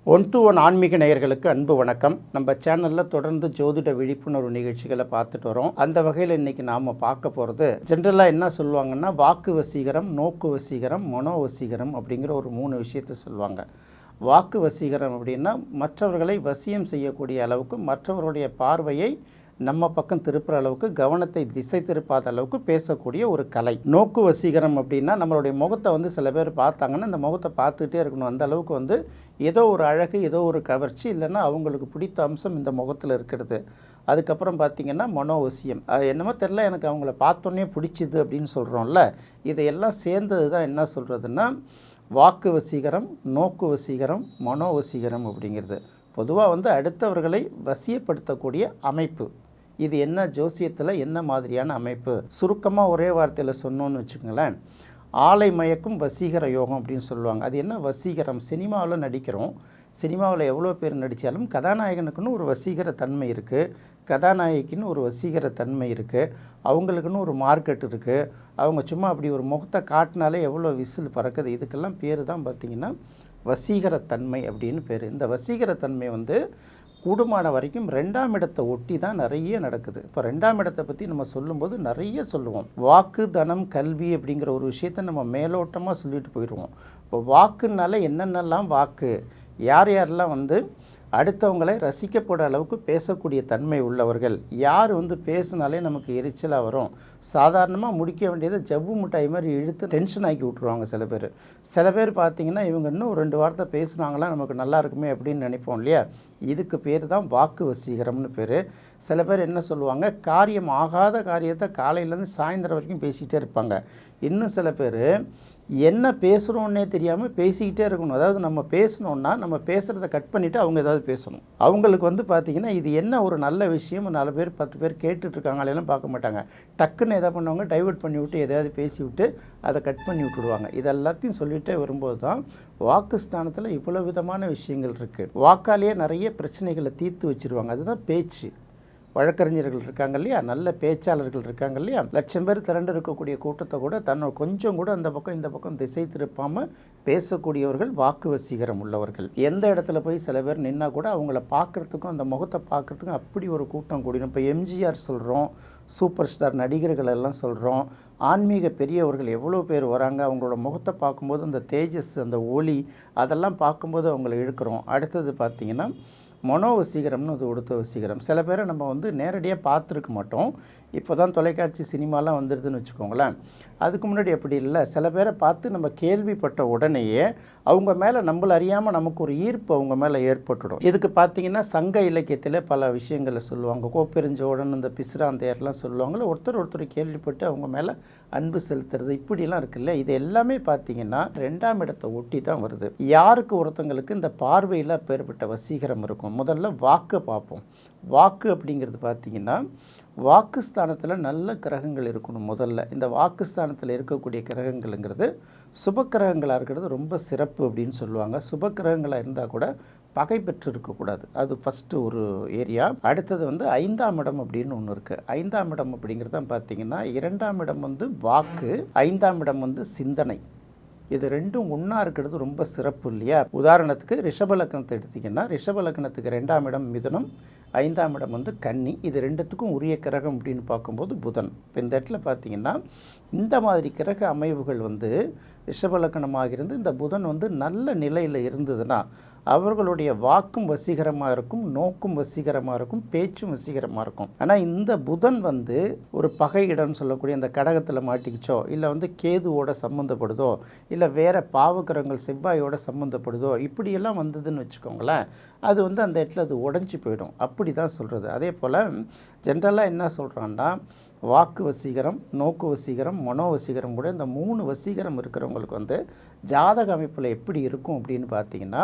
One to one ஆன்மீக நேயர்களுக்கு அன்பு வணக்கம். நம்ம சேனலில் தொடர்ந்து ஜோதிட விழிப்புணர்வு நிகழ்ச்சிகளை பார்த்துட்டு வரோம். அந்த வகையில் இன்றைக்கி நாம் பார்க்க போகிறது, ஜென்ரலாக என்ன சொல்லுவாங்கன்னா, வாக்கு வசீகரம், நோக்கு வசீகரம், மனோ வசீகரம் அப்படிங்கிற ஒரு 3 விஷயத்தை சொல்லுவாங்க. வாக்கு வசீகரம் அப்படின்னா மற்றவர்களை வசியம் செய்யக்கூடிய அளவுக்கு, மற்றவர்களுடைய பார்வையை நம்ம பக்கம் திருப்புற அளவுக்கு, கவனத்தை திசை திருப்பாத அளவுக்கு பேசக்கூடிய ஒரு கலை. நோக்கு வசீகரம் அப்படின்னா நம்மளுடைய முகத்தை சில பேர் பார்த்தாங்கன்னா இந்த முகத்தை பார்த்துக்கிட்டே இருக்கணும். அந்த அளவுக்கு ஏதோ ஒரு அழகு, ஏதோ ஒரு கவர்ச்சி, இல்லைன்னா அவங்களுக்கு பிடித்த அம்சம் இந்த முகத்தில் இருக்கிறது. அதுக்கப்புறம் பார்த்திங்கன்னா மனோவசியம், அது என்னமோ தெரில, எனக்கு அவங்கள பார்த்தோன்னே பிடிச்சிது அப்படின்னு சொல்கிறோம்ல, இதையெல்லாம் சேர்ந்தது தான் என்ன சொல்கிறதுன்னா வாக்கு வசீகரம், நோக்கு வசீகரம், மனோவசீகரம் அப்படிங்கிறது. பொதுவாக அடுத்தவர்களை வசியப்படுத்தக்கூடிய அமைப்பு. இது என்ன ஜோசியத்தில் என்ன மாதிரியான அமைப்பு? சுருக்கமாக ஒரே வார்த்தையில் சொன்னோன்னு வச்சுக்கோங்களேன், ஆலை மயக்கும் வசீகர யோகம் அப்படின்னு சொல்லுவாங்க. அது என்ன வசீகரம்? சினிமாவில் நடிக்கிறோம், சினிமாவில் எவ்வளோ பேர் நடித்தாலும் கதாநாயகனுக்குன்னு ஒரு வசீகர தன்மை இருக்குது, கதாநாயகிக்குன்னு ஒரு வசீகர தன்மை இருக்குது, அவங்களுக்குன்னு ஒரு மார்க்கெட் இருக்குது. அவங்க சும்மா அப்படி ஒரு முகத்தை காட்டினாலே எவ்வளோ விசில் பறக்குது. இதுக்கெல்லாம் பேர் தான் பார்த்திங்கன்னா வசீகரத்தன்மை அப்படின்னு பேர். இந்த வசீகரத்தன்மை கூடுமான வரைக்கும் 2ஆம் இடத்தை ஒட்டி தான் நிறைய நடக்குது. இப்போ 2ஆம் இடத்தை பற்றி நம்ம சொல்லும்போது நிறைய சொல்லுவோம். வாக்கு, தனம், கல்வி அப்படிங்கிற ஒரு விஷயத்தை நம்ம மேலோட்டமாக சொல்லிட்டு போயிடுவோம். இப்போ வாக்குனால என்னென்னலாம் வாக்கு, யார் யாரெல்லாம் அடுத்தவங்களை ரசிக்கப்பட அளவுக்கு பேசக்கூடிய தன்மை உள்ளவர்கள், யார் பேசினாலே நமக்கு எரிச்சலாக வரும், சாதாரணமாக முடிக்க வேண்டியதை ஜவ்வு மிட்டாய் மாதிரி இழுத்து டென்ஷன் ஆக்கி விட்ருவாங்க சில பேர் பார்த்திங்கன்னா, இவங்க இன்னும் 2 வார்த்தை பேசுனாங்களா நமக்கு நல்லா இருக்குமே அப்படின்னு நினைப்போம் இல்லையா. இதுக்கு பேர் தான் வாக்கு வசீகரம்னு பேர். சில பேர் என்ன சொல்லுவாங்க, காரியம் ஆகாத காரியத்தை காலையிலேருந்து சாயந்தரம் வரைக்கும் பேசிகிட்டே இருப்பாங்க. இன்னும் சில பேர் என்ன பேசுகிறோன்னே தெரியாமல் பேசிக்கிட்டே இருக்கணும். அதாவது நம்ம பேசணுன்னா நம்ம பேசுகிறத கட் பண்ணிவிட்டு அவங்க ஏதாவது பேசணும். அவங்களுக்கு பார்த்திங்கன்னா இது என்ன ஒரு நல்ல விஷயம், 4 பேர் 10 பேர் கேட்டுட்ருக்காங்களேலாம் பார்க்க மாட்டாங்க. டக்குன்னு எதை பண்ணுவாங்க, டைவர்ட் பண்ணி விட்டு எதையாவது பேசி விட்டு அதை கட் பண்ணி விட்டுடுவாங்க. இதெல்லாத்தையும் சொல்லிகிட்டே வரும்போது தான் வாக்குஸ்தானத்தில் இவ்வளோ விதமான விஷயங்கள் இருக்குது. வாக்காலேயே நிறைய பிரச்சனைகளை தீர்த்து வச்சுருவாங்க. அதுதான் பேச்சு. வழக்கறிஞர்கள் இருக்காங்க இல்லையா, நல்ல பேச்சாளர்கள் இருக்காங்க இல்லையா, 1,00,000 பேர் திரண்டு இருக்கக்கூடிய கூட்டத்தை கூட தன்னோட கொஞ்சம் கூட அந்த பக்கம் இந்த பக்கம் திசை திருப்பாமல் பேசக்கூடியவர்கள் வாக்கு வசீகரம் உள்ளவர்கள். எந்த இடத்துல போய் சில பேர் நின்னா கூட அவங்கள பார்க்குறதுக்கும் அந்த முகத்தை பார்க்குறதுக்கும் அப்படி ஒரு கூட்டம் கூடிடும். இப்போ எம்ஜிஆர் சொல்கிறோம், சூப்பர் ஸ்டார் நடிகர்கள் எல்லாம் சொல்கிறோம், ஆன்மீக பெரியவர்கள் எவ்வளோ பேர் வராங்க, அவங்களோட முகத்தை பார்க்கும்போது அந்த தேஜஸ், அந்த ஒளி, அதெல்லாம் பார்க்கும்போது அவங்கள இழுக்கிறோம். அடுத்தது பார்த்திங்கன்னா மனோ வசீகரம்னு அது ஒடுத்த வசீகரம். சில பேரை நம்ம நேரடியாக பார்த்துருக்க மாட்டோம். இப்போ தான் தொலைக்காட்சி சினிமாலாம் வந்துடுதுன்னு வச்சுக்கோங்களேன். அதுக்கு முன்னாடி அப்படி இல்லை. சில பேரை பார்த்து நம்ம கேள்விப்பட்ட உடனேயே அவங்க மேலே நம்மள அறியாமல் நமக்கு ஒரு ஈர்ப்பு அவங்க மேலே ஏற்பட்டுடும். இதுக்கு பார்த்திங்கன்னா சங்க இலக்கியத்தில் பல விஷயங்களை சொல்லுவாங்க. கோப்பெருஞ்சோழன், இந்த பிசிராந்தையர்லாம் சொல்லுவாங்களே, ஒருத்தர் கேள்விப்பட்டு அவங்க மேலே அன்பு செலுத்துறது, இப்படிலாம் இருக்குல்ல. இது எல்லாமே பார்த்திங்கன்னா 2ஆம் இடத்தை ஒட்டி தான் வருது. யாருக்கு ஒருத்தங்களுக்கு இந்த பார்வையில் அப்பேற்பட்ட வசீகரம் இருக்கும்? முதல்ல வாக்கை பார்ப்போம். வாக்கு அப்படிங்கிறது பார்த்திங்கன்னா வாக்குஸ்தானத்தில் நல்ல கிரகங்கள் இருக்கணும். முதல்ல இந்த வாக்குஸ்தானத்தில் இருக்கக்கூடிய கிரகங்கள்ங்கிறது சுப கிரகங்களாக இருக்கிறது ரொம்ப சிறப்பு அப்படின்னு சொல்லுவாங்க. சுப கிரகங்களாக இருந்தால் கூட பகை பெற்று இருக்கக்கூடாது. அது ஃபஸ்ட்டு ஒரு ஏரியா. அடுத்தது 5ஆம் இடம் அப்படின்னு ஒன்று இருக்குது. 5ஆம் இடம் அப்படிங்கிறது தான் பார்த்திங்கன்னா 2ஆம் இடம் வாக்கு, 5ஆம் இடம் சிந்தனை. இது ரெண்டும் ஒன்றா இருக்கிறது ரொம்ப சிறப்பு இல்லையா. உதாரணத்துக்கு ரிஷப லக்னத்தை எடுத்திங்கன்னா, ரிஷப லக்னத்துக்கு 2ஆம் இடம் மிதுனம், 5ஆம் இடம் கன்னி. இது ரெண்டுத்துக்கும் உரிய கிரகம் அப்படின்னு பார்க்கும்போது புதன். இப்போ இந்த இடத்துல பார்த்திங்கன்னா இந்த மாதிரி கிரக அமைவுகள் ரிஷப லக்னமாக இருந்து இந்த புதன் நல்ல நிலையில் இருந்ததுன்னா அவர்களுடைய வாக்கும் வசீகரமாக இருக்கும், நோக்கும் வசீகரமாக இருக்கும், பேச்சும் வசீகரமாக இருக்கும். ஆனால் இந்த புதன் ஒரு பகை இடம்னு சொல்லக்கூடிய அந்த கடகத்தில் மாட்டிக்கிச்சோ, இல்லை கேதுவோட சம்மந்தப்படுதோ, இல்லை வேறு பாவகிரகங்கள் செவ்வாயோட சம்மந்தப்படுதோ, இப்படியெல்லாம் வந்ததுன்னு வச்சுக்கோங்களேன், அது அந்த இடத்துல அது உடஞ்சி போயிடும். அப்படி தான் சொல்கிறது. அதே போல் ஜென்ரலாக என்ன சொல்கிறான்னா, வாக்கு வசீகரம், நோக்கு வசீகரம், மனோ வசீகரம் கூட இந்த 3 வசீகரம் இருக்கிறவங்களுக்கு ஜாதக அமைப்பில் எப்படி இருக்கும் அப்படின்னு பார்த்திங்கன்னா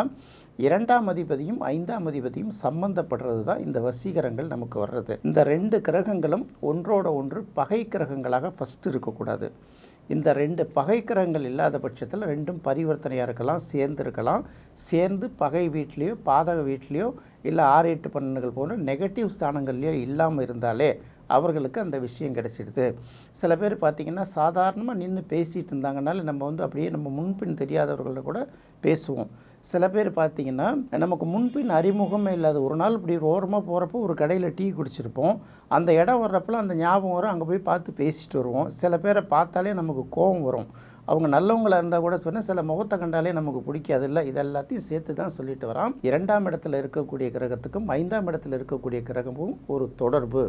2ஆம் அதிபதியும் 5ஆம் அதிபதியும் சம்பந்தப்படுறது தான் இந்த வசீகரங்கள் நமக்கு வர்றது. இந்த 2 கிரகங்களும் ஒன்றோட ஒன்று பகை கிரகங்களாக ஃபஸ்ட்டு இருக்கக்கூடாது. இந்த 2 பகை கிரகங்கள் இல்லாத பட்சத்தில் 2ம் பரிவர்த்தனையாக இருக்கலாம், சேர்ந்து சேர்ந்து பகை வீட்லேயோ பாதக வீட்லேயோ இல்லை 6, 8, 12 போன்ற நெகட்டிவ் ஸ்தானங்கள்லையோ இல்லாமல் இருந்தாலே அவர்களுக்கு அந்த விஷயம் கிடைச்சிடுது. சில பேர் பார்த்திங்கன்னா சாதாரணமாக நின்று பேசிகிட்டு இருந்தாங்கனால நம்ம வந்து அப்படியே நம்ம முன்பின் தெரியாதவர்கள கூட பேசுவோம். சில பேர் பார்த்திங்கன்னா நமக்கு முன்பின் அறிமுகமே இல்லாத ஒரு நாள் இப்படி ஓரமாக போகிறப்போ ஒரு கடையில் டீ குடிச்சிருப்போம். அந்த இடம் வர்றப்பெல்லாம் அந்த ஞாபகம் வரும், அங்கே போய் பார்த்து பேசிட்டு வருவோம். சில பேரை பார்த்தாலே நமக்கு கோபம் வரும். அவங்க நல்லவங்களாக இருந்தால் கூட சொன்னால் சில முகத்தை கண்டாலே நமக்கு பிடிக்காது. இல்லை, இது எல்லாத்தையும் சேர்த்து தான் சொல்லிட்டு வரான். 2ஆம் இடத்துல இருக்கக்கூடிய கிரகத்துக்கும் 5ஆம் இடத்துல இருக்கக்கூடிய கிரகமும் ஒரு தொடர்பு.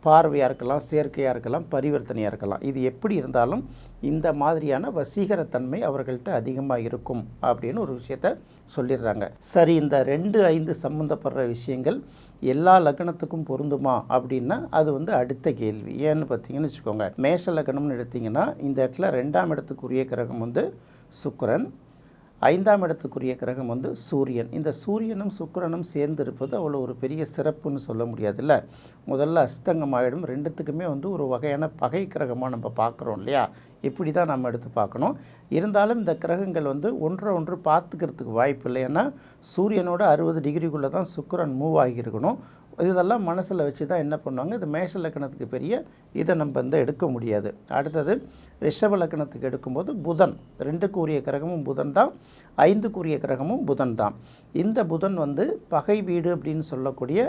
பார்வையாக இருக்கலாம், சேர்க்கையாக இருக்கலாம், பரிவர்த்தனையாக இருக்கலாம். இது எப்படி இருந்தாலும் இந்த மாதிரியான வசீகரத்தன்மை அவர்கள்ட்ட அதிகமாக இருக்கும் அப்படின்னு ஒரு விஷயத்த சொல்லிடுறாங்க. சரி, இந்த 2, 5 சம்மந்தப்படுற விஷயங்கள் எல்லா லக்னத்துக்கும் பொருந்துமா அப்படின்னா அது வந்து அடுத்த கேள்வி. ஏன்னு பார்த்தீங்கன்னு வச்சுக்கோங்க, மேஷ லக்னம்னு எடுத்திங்கன்னா இந்த இடத்துல 2ஆம் இடத்துக்குரிய கிரகம் வந்து சுக்கிரன், 5ஆம் இடத்துக்குரிய கிரகம் வந்து சூரியன். இந்த சூரியனும் சுக்கிரனும் சேர்ந்து இருப்பது அவ்வளோ ஒரு பெரிய சிறப்புன்னு சொல்ல முடியாதுல்ல. முதல்ல அஸ்தங்கம் ஆகிடும். ரெண்டுத்துக்குமே வந்து ஒரு வகையான பகை கிரகமாக நம்ம பார்க்குறோம் இல்லையா. இப்படி தான் நம்ம எடுத்து பார்க்கணும். இருந்தாலும் இந்த கிரகங்கள் வந்து ஒன்று பார்த்துக்கிறதுக்கு வாய்ப்பு இல்லை. ஏன்னா சூரியனோட 60 டிகிரிக்குள்ளே தான் சுக்கிரன் மூவ் ஆகியிருக்கணும். இதெல்லாம் மனசில் வச்சு தான் என்ன பண்ணுவாங்க, இது மேஷ லக்கணத்துக்கு பெரிய இதை நம்ம வந்து எடுக்க முடியாது. அடுத்தது ரிஷப லக்கணத்துக்கு எடுக்கும்போது புதன், 2க்கு உரிய கிரகமும் புதன் தான், 5க்கு உரிய கிரகமும் புதன் தான். இந்த புதன் வந்து பகை வீடு அப்படின்னு சொல்லக்கூடிய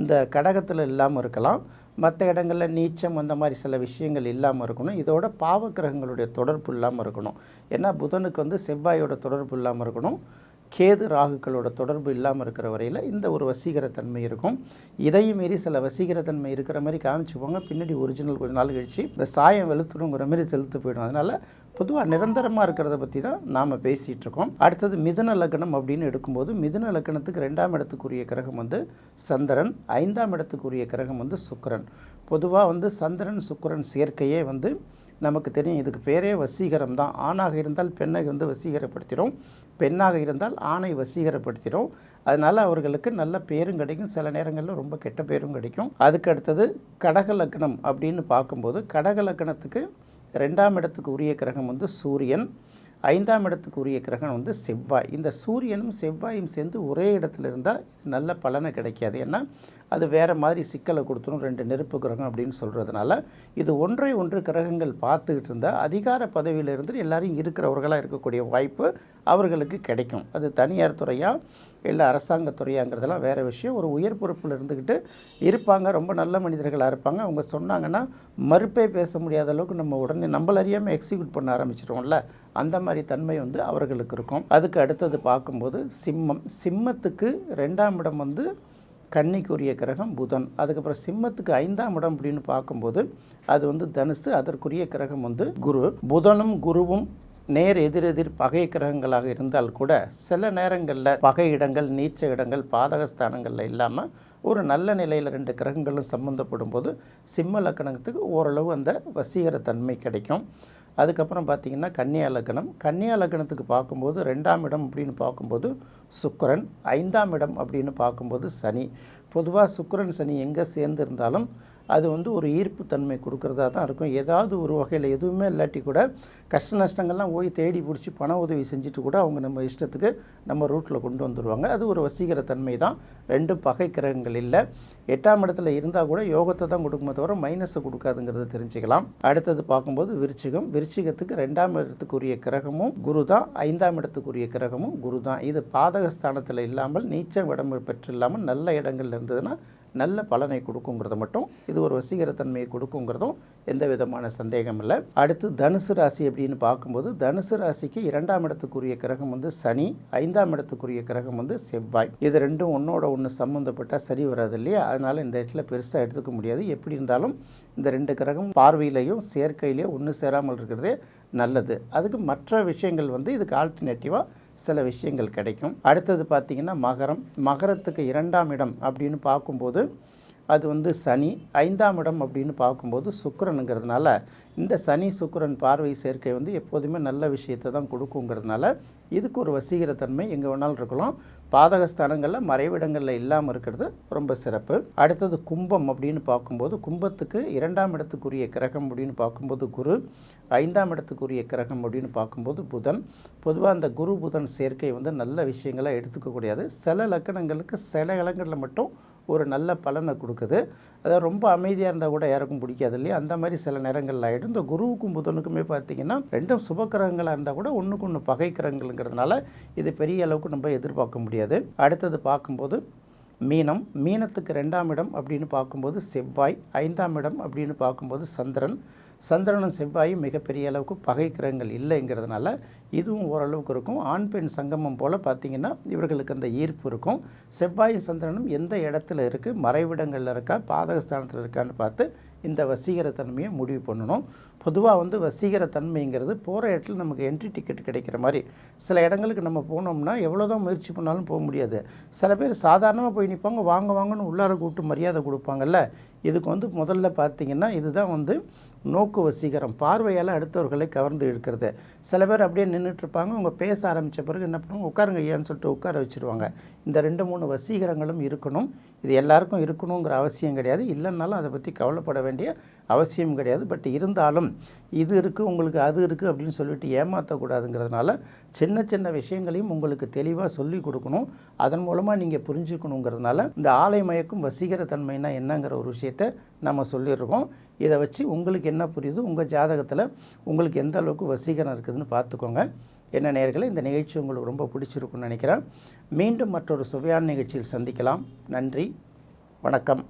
இந்த கடகத்தில் இல்லாமல் இருக்கலாம், மற்ற இடங்களில் நீச்சம் அந்த மாதிரி சில விஷயங்கள் இல்லாமல் இருக்கணும். இதோட பாவ கிரகங்களுடைய தொடர்பு இல்லாமல் இருக்கணும். ஏன்னா புதனுக்கு வந்து செவ்வாயோட தொடர்பு இல்லாமல் இருக்கணும், கேது ராகுக்களோட தொடர்பு இல்லாமல் இருக்கிற வரையில் இந்த ஒரு வசீகரத்தன்மை இருக்கும். இதையும் மீறி சில வசீகரத்தன்மை இருக்கிற மாதிரி காமிச்சுப்போங்க, பின்னாடி ஒரிஜினல் கொஞ்சம் நாள் கழிச்சு இந்த சாயம் வெளுத்துடுங்கிற மாதிரி செலுத்து போயிடும். அதனால் பொதுவாக நிரந்தரமாக இருக்கிறத பற்றி தான் நாம் பேசிகிட்டு இருக்கோம். அடுத்தது மிதுன லக்னம் அப்படின்னு எடுக்கும்போது மிதுன லக்னத்துக்கு 2ஆம் இடத்துக்குரிய கிரகம் வந்து சந்திரன், 5ஆம் இடத்துக்குரிய கிரகம் வந்து சுக்கிரன். பொதுவாக வந்து சந்திரன் சுக்கிரன் சேர்க்கையே வந்து நமக்கு தெரியும், இதுக்கு பேரே வசீகரம் தான். ஆணாக இருந்தால் பெண்ணை வந்து வசீகரப்படுத்திடும், பெண்ணாக இருந்தால் ஆணை வசீகரப்படுத்திடும். அதனால் அவர்களுக்கு நல்ல பேரும் கிடைக்கும், சில நேரங்களில் ரொம்ப கெட்ட பேரும் கிடைக்கும். அதுக்கு அடுத்தது கடக லக்னம் அப்படின்னு பார்க்கும்போது கடக லக்னத்துக்கு 2ஆம் இடத்துக்கு உரிய கிரகம் வந்து சூரியன், 5ஆம் இடத்துக்கு உரிய கிரகம் வந்து செவ்வாய். இந்த சூரியனும் செவ்வாயும் சேர்ந்து ஒரே இடத்துல இருந்தால் நல்ல பலனை கிடைக்காது. ஏன்னா அது வேறு மாதிரி சிக்கலை கொடுத்துரும், 2 நெருப்பு கிரகம் அப்படின்னு சொல்கிறதுனால. இது ஒன்று கிரகங்கள் பார்த்துக்கிட்டு இருந்தால் அதிகார பதவியில் இருந்து எல்லாரும் இருக்கிறவர்களாக இருக்கக்கூடிய வாய்ப்பு அவர்களுக்கு கிடைக்கும். அது தனியார் துறையா இல்லை அரசாங்கத்துறையாங்கிறதெல்லாம் வேறு விஷயம். ஒரு உயர் பொறுப்பில் இருந்துக்கிட்டு இருப்பாங்க, ரொம்ப நல்ல மனிதர்களாக இருப்பாங்க. அவங்க சொன்னாங்கன்னா மறுப்பே பேச முடியாத அளவுக்கு நம்ம உடனே நம்மள அறியாமல் எக்ஸிக்யூட் பண்ண ஆரம்பிச்சிடுவோம்ல, அந்த மாதிரி தன்மை வந்து அவர்களுக்கு இருக்கும். அதுக்கு அடுத்தது பார்க்கும்போது சிம்மம். சிம்மத்துக்கு 2ஆம் இடம் வந்து கன்னிக்குரிய கிரகம் புதன். அதுக்கப்புறம் சிம்மத்துக்கு 5ஆம் இடம் அப்படின்னு பார்க்கும்போது அது வந்து தனுசு, அதற்குரிய கிரகம் வந்து குரு. புதனும் குருவும் நேர் எதிரெதிர் பகை கிரகங்களாக இருந்தால் கூட சில நேரங்களில் பகை இடங்கள், நீச்ச இடங்கள், பாதகஸ்தானங்களில் இல்லாமல் ஒரு நல்ல நிலையில் 2 கிரகங்களும் சம்மந்தப்படும் போது சிம்ம லக்கணத்துக்கு ஓரளவு அந்த வசீகரத்தன்மை கிடைக்கும். அதுக்கப்புறம் பார்த்திங்கன்னா கன்னியா லக்னம். கன்னியா லக்னத்துக்கு பார்க்கும்போது 2ஆம் இடம் அப்படின்னு பார்க்கும்போது சுக்கிரன், 5ஆம் இடம் அப்படின்னு பார்க்கும்போது சனி. பொதுவாக சுக்கிரன் சனி எங்கே சேர்ந்துருந்தாலும் அது வந்து ஒரு ஈர்ப்பு தன்மை கொடுக்குறதா தான் இருக்கும். ஏதாவது ஒரு வகையில் எதுவுமே இல்லாட்டி கூட கஷ்ட நஷ்டங்கள்லாம் போய் தேடி பிடிச்சி பண உதவி செஞ்சுட்டு கூட அவங்க நம்ம இஷ்டத்துக்கு நம்ம ரூட்டில் கொண்டு வந்துடுவாங்க. அது ஒரு வசீகர தன்மை தான். 2 பகை கிரகங்கள் இல்லை. 8ஆம் இடத்துல இருந்தால் கூட யோகத்தை தான் கொடுக்குமே தவிர மைனஸை கொடுக்காதுங்கிறத தெரிஞ்சுக்கலாம். அடுத்தது பார்க்கும்போது விருச்சிகம். விருச்சிகத்துக்கு 2ஆம் இடத்துக்குரிய கிரகமும் குரு தான், 5ஆம் இடத்துக்குரிய கிரகமும் குரு தான். இது பாதகஸ்தானத்தில் இல்லாமல் நீச்சம் இடம் பெற்று இல்லாமல் நல்ல இடங்கள் இருந்ததுன்னா நல்ல பலனை கொடுக்குங்கிறத மட்டும், இது ஒரு வசீகரத்தன்மையை கொடுக்குங்கிறதும் எந்த விதமான சந்தேகம் இல்லை. அடுத்து தனுசு ராசி அப்படின்னு பார்க்கும்போது தனுசு ராசிக்கு 2ஆம் இடத்துக்குரிய கிரகம் வந்து சனி, 5ஆம் இடத்துக்குரிய கிரகம் வந்து செவ்வாய். இது ரெண்டும் ஒன்றோட ஒன்று சம்மந்தப்பட்டால் சரி வராது இல்லையா. அதனால் இந்த இடத்துல பெருசாக எடுத்துக்க முடியாது. எப்படி இருந்தாலும் இந்த 2 கிரகம் பார்வையிலையும் சேர்க்கையிலையும் ஒன்று சேராமல் இருக்கிறதே நல்லது. அதுக்கு மற்ற விஷயங்கள் வந்து இதுக்கு ஆல்டர்னேட்டிவாக சில விஷயங்கள் கிடைக்கும். அடுத்தது பார்த்திங்கன்னா மகரம். மகரத்துக்கு 2ஆம் இடம் அப்படின்னு பார்க்கும்போது அது வந்து சனி, 5ஆம் இடம் அப்படின்னு பார்க்கும்போது சுக்கிரனுங்கிறதுனால இந்த சனி சுக்கிரன் பார்வை சேர்க்கை வந்து எப்போதுமே நல்ல விஷயத்தை தான் கொடுக்குங்கிறதுனால இதுக்கு ஒரு வசீகரத்தன்மை எங்கே வேணாலும் இருக்கலாம். பாதகஸ்தானங்களில் மறைவிடங்களில் இல்லாமல் இருக்கிறது ரொம்ப சிறப்பு. அடுத்தது கும்பம் அப்படின்னு பார்க்கும்போது கும்பத்துக்கு 2ஆம் இடத்துக்குரிய கிரகம் அப்படின்னு பார்க்கும்போது குரு, 5ஆம் இடத்துக்குரிய கிரகம் அப்படின்னு பார்க்கும்போது புதன். பொதுவாக அந்த குரு புதன் சேர்க்கை வந்து நல்ல விஷயங்களை எடுத்துக்கக்கூடியது. சில லக்கணங்களுக்கு சில இடங்களில் மட்டும் ஒரு நல்ல பலனை கொடுக்குது. அதாவது ரொம்ப அமைதியாக இருந்தால் கூட யாருக்கும் பிடிக்காது இல்லையா? அந்த மாதிரி சில நேரங்களில் ஆகிடும். இந்த குருவுக்கும் புதனுக்குமே பார்த்திங்கன்னா ரெண்டும் சுபக்கிரகங்களாக இருந்தால் கூட ஒன்றுக்கு ஒன்று பகை கிரகங்கள்ங்கிறதுனால இது பெரிய அளவுக்கு நம்ம எதிர்பார்க்க முடியாது. அடுத்தது பார்க்கும்போது மீனம். மீனத்துக்கு 2ஆம் இடம் அப்படின்னு பார்க்கும்போது செவ்வாய், 5ஆம் இடம் அப்படின்னு பார்க்கும்போது சந்திரன். சந்திரனும் செவ்வாயும் மிகப்பெரிய அளவுக்கு பகை கிரகங்கள் இல்லைங்கிறதுனால இதுவும் ஓரளவுக்கு இருக்கும். ஆண் பெண் சங்கமம் போல் பார்த்திங்கன்னா இவர்களுக்கு அந்த ஈர்ப்பு இருக்கும். செவ்வாயும் சந்திரனும் எந்த இடத்துல இருக்குது, மறைவிடங்களில் இருக்கா, பாதகஸ்தானத்தில் இருக்கான்னு பார்த்து இந்த வசீகரத்தன்மையை முடிவு பண்ணணும். பொதுவாக வசீகரத்தன்மைங்கிறது போகிற இடத்துல நமக்கு என்ட்ரி டிக்கெட் கிடைக்கிற மாதிரி. சில இடங்களுக்கு நம்ம போனோம்னா எவ்வளோ தான் முயற்சி பண்ணாலும் போக முடியாது. சில பேர் சாதாரணமாக போய் நிற்பாங்க, வாங்க வாங்கன்னு உள்ளார கூப்பிட்டு மரியாதை கொடுப்பாங்கல்ல. இதுக்கு முதல்ல பார்த்திங்கன்னா இதுதான் நோக்கு வசீகரம். பார்வையால் அடுத்தவர்களை கவர்ந்து இழுக்கிறது. சில பேர் அப்படியே நின்றுட்டுருப்பாங்க, அவங்க பேச ஆரம்பித்த பிறகு என்ன பண்ணுவாங்க, உட்காருங்க ஐயான்னு சொல்லிட்டு உட்கார வச்சுருவாங்க. இந்த 2-3 வசீகரங்களும் இருக்கணும். இது எல்லாருக்கும் இருக்கணுங்கிற அவசியம் கிடையாது. இல்லைன்னாலும் அதை பற்றி கவலைப்பட வேண்டிய அவசியம் கிடையாது. பட் இருந்தாலும் இது இருக்குது உங்களுக்கு அது இருக்குது அப்படின்னு சொல்லிட்டு ஏமாற்றக்கூடாதுங்கிறதுனால சின்ன சின்ன விஷயங்களையும் உங்களுக்கு தெளிவாக சொல்லி கொடுக்கணும். அதன் மூலமாக நீங்கள் புரிஞ்சுக்கணுங்கிறதுனால இந்த ஆலை மயக்கும் வசீகரத்தன்மைனா என்னங்கிற ஒரு விஷயத்தை நம்ம சொல்லியிருக்கோம். இதை வச்சு உங்களுக்கு என்ன புரியுது, உங்கள் ஜாதகத்தில் உங்களுக்கு எந்த அளவுக்கு வசீகரம் இருக்குதுன்னு பார்த்துக்கோங்க. என்ன நேயர்களே, இந்த நிகழ்ச்சி உங்களுக்கு ரொம்ப பிடிச்சிருக்குன்னு நினைக்கிறேன். மீண்டும் மற்றொரு சுவையான நிகழ்ச்சியில் சந்திக்கலாம். நன்றி, வணக்கம்.